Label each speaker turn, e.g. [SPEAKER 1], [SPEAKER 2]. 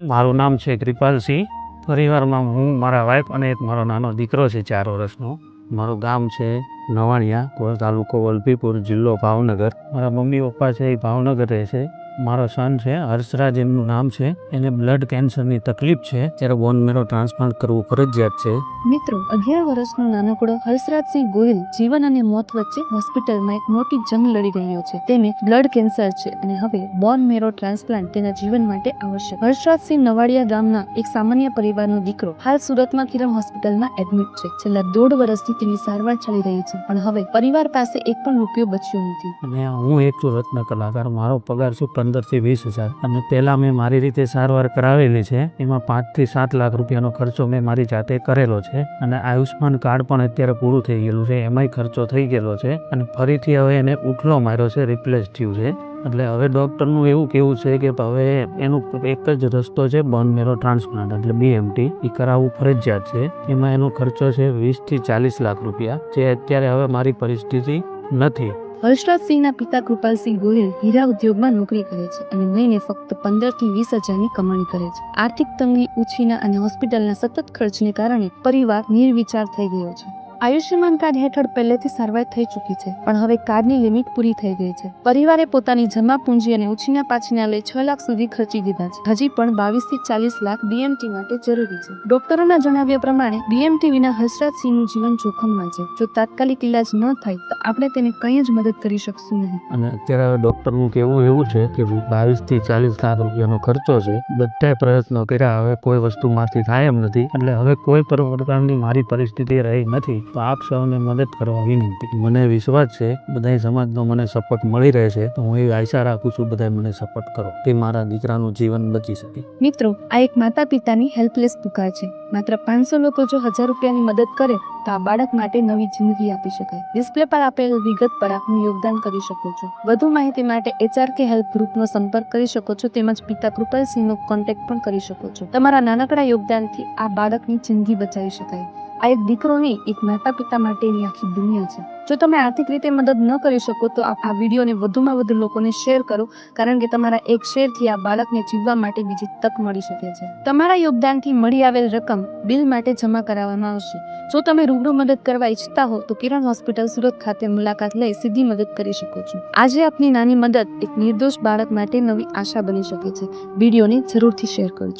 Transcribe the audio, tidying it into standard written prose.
[SPEAKER 1] મારું નામ છે કૃપાલસિંહ. પરિવારમાં હું, મારા વાઈફ અને એક મારો નાનો દીકરો છે 4 વર્ષનો. મારું ગામ છે નવાણિયા, તાલુકો વલભીપુર, જિલ્લો ભાવનગર. મારા મમ્મી પપ્પા છે એ ભાવનગર રહે છે. મારો સન છે હર્ષરાજ, એમનું નામ છે. એને બ્લડ કેન્સરની તકલીફ છે, ત્યારે બોન મેરો ટ્રાન્સપ્લાન્ટ કરવું ફરજિયાત છે.
[SPEAKER 2] મિત્રો, 11 વર્ષનો નાનકડો હર્ષરાજસિંહ ગોહિલ જીવન અને મોત વચ્ચે હોસ્પિટલમાં એક મોટી જંગ લડી રહ્યો છે. તેને બ્લડ કેન્સર છે અને હવે બોન મેરો ટ્રાન્સપ્લાન્ટ તેના જીવન માટે આવશ્યક. હર્ષરાજસિંહ નવાડિયા ગામના એક સામાન્ય પરિવારનો દીકરો હાલ સુરતમાં કિરણ હોસ્પિટલમાં એડમિટ છે. છેલ્લા 1.5 વર્ષથી તેની સારવાર ચાલી રહી છે, પણ હવે પરિવાર પાસે એક પણ રૂપિયો બચ્યો નથી.
[SPEAKER 1] અને હું એક સુરતનો કલાકાર, મારો પગાર છે 15 થી 20 હજાર. અને પહેલા મેં મારી રીતે સારવાર કરાવેલી છે, એમાં 5 થી 7 લાખ રૂપિયાનો ખર્ચો મેં મારી જાતે કરેલો છે. અને આયુષ્માન કાર્ડ પણ અત્યારે પૂરું થઈ ગયેલું છે, એમાંય ખર્ચો થઈ ગયેલો છે. અને ફરીથી હવે એને ઉઠલો માર્યો છે, રિપ્લેસ થયું છે. એટલે હવે ડૉક્ટરનું એવું કેવું છે કે હવે એનું એક જ રસ્તો છે, બોન મેરો ટ્રાન્સપ્લાન્ટ એટલે BMT. એ કરાવવું ફરજિયાત છે. એમાં એનો ખર્ચો છે 20 થી 40 લાખ રૂપિયા, જે અત્યારે હવે મારી પરિસ્થિતિ નથી.
[SPEAKER 2] હર્ષરાજસિંહના પિતા કૃપાલસિંહ ગોહિલ હીરા ઉદ્યોગમાં નોકરી કરે છે અને મહિને ફક્ત 15 થી 20 હજારની કમાણી કરે છે. આર્થિક તંગી, ઉછીના અને હોસ્પિટલના સતત ખર્ચને કારણે પરિવાર નિર્વિચાર થઈ ગયો છે. આયુષ્યમાન કાર્ડ હેઠળ પહેલેથી સારવાર થઈ ચૂકી છે, પણ હવે કાર્ડની લિમિટ પૂરી થઈ ગઈ છે. પરિવારે પોતાની જમા પૂંજી અને ઉછીના પાછીના લઈ 6 લાખ સુધી ખર્ચી દીધા છે. હજી પણ 22 થી 40 લાખ BMT માટે જરૂરી છે. ડોક્ટરોના જણાવ્યા પ્રમાણે BMT વિના હર્ષરાજસિંહનું જીવન જોખમમાં છે. જો તાત્કાલિક ઇલાજ ન થાય તો આપણે તેને કંઈ જ મદદ કરી શકશું નહીં.
[SPEAKER 1] અને અત્યારે ડૉક્ટરનું કહેવું એવું છે કે 22 થી 40 લાખ રૂપિયાનો ખર્ચો છે. બધા પ્રયત્નો કર્યા, હવે કોઈ વસ્તુમાંથી થાય એમ નથી. એટલે હવે કોઈ પ્રકારની મારી પરિસ્થિતિ રહી નથી. તો આપ સૌને મદદ કરવા વિનંતી. મને વિશ્વાસ છે બધા સમાજનો મને સપોર્ટ મળી રહે છે, તો હું એવી આશા રાખું છું બધા મને સપોર્ટ કરો કે મારા દીકરાનું જીવન બચી શકે.
[SPEAKER 2] મિત્રો, આ એક માતા પિતાની હેલ્પલેસ પુકાર છે. માત્ર 500 લોકો જો 1000 રૂપિયાની મદદ કરે તો આ બાળક માટે નવી જિંદગી આપી શકાય. ડિસ્પ્લે પર આપેલ વિગત પર આપનું યોગદાન કરી શકો છો. વધુ માહિતી માટે HRK હેલ્પ ગ્રુપનો સંપર્ક કરી શકો છો, તેમજ પિતા કૃપાલસિંહનો કોન્ટેક્ટ પણ કરી શકો છો. તમારા નાનકડા યોગદાનથી આ બાળકની જિંદગી બચાવી શકાય. આ એક દીકરો નહીં, એક માતા પિતા માટેની આખી દુનિયા છે. જો તમે આર્થિક રીતે મદદ ન કરી શકો તો આ વિડીયોને વધુમાં વધુ લોકોને શેર કરો, કારણ કે તમારા એક શેરથી આ બાળકને જીવવા માટે બીજી તક મળી શકે છે. તમારા યોગદાનથી મળી આવેલ રકમ બિલ માટે જમા કરાવવામાં આવશે. જો તમે રૂબરૂ મદદ કરવા ઈચ્છતા હો તો કિરણ હોસ્પિટલ સુરત ખાતે મુલાકાત લઈ સીધી મદદ કરી શકો છો. આજે આપની નાની મદદ એક નિર્દોષ બાળક માટે નવી આશા બની શકે છે. વિડીયોને જરૂરથી શેર કરજો.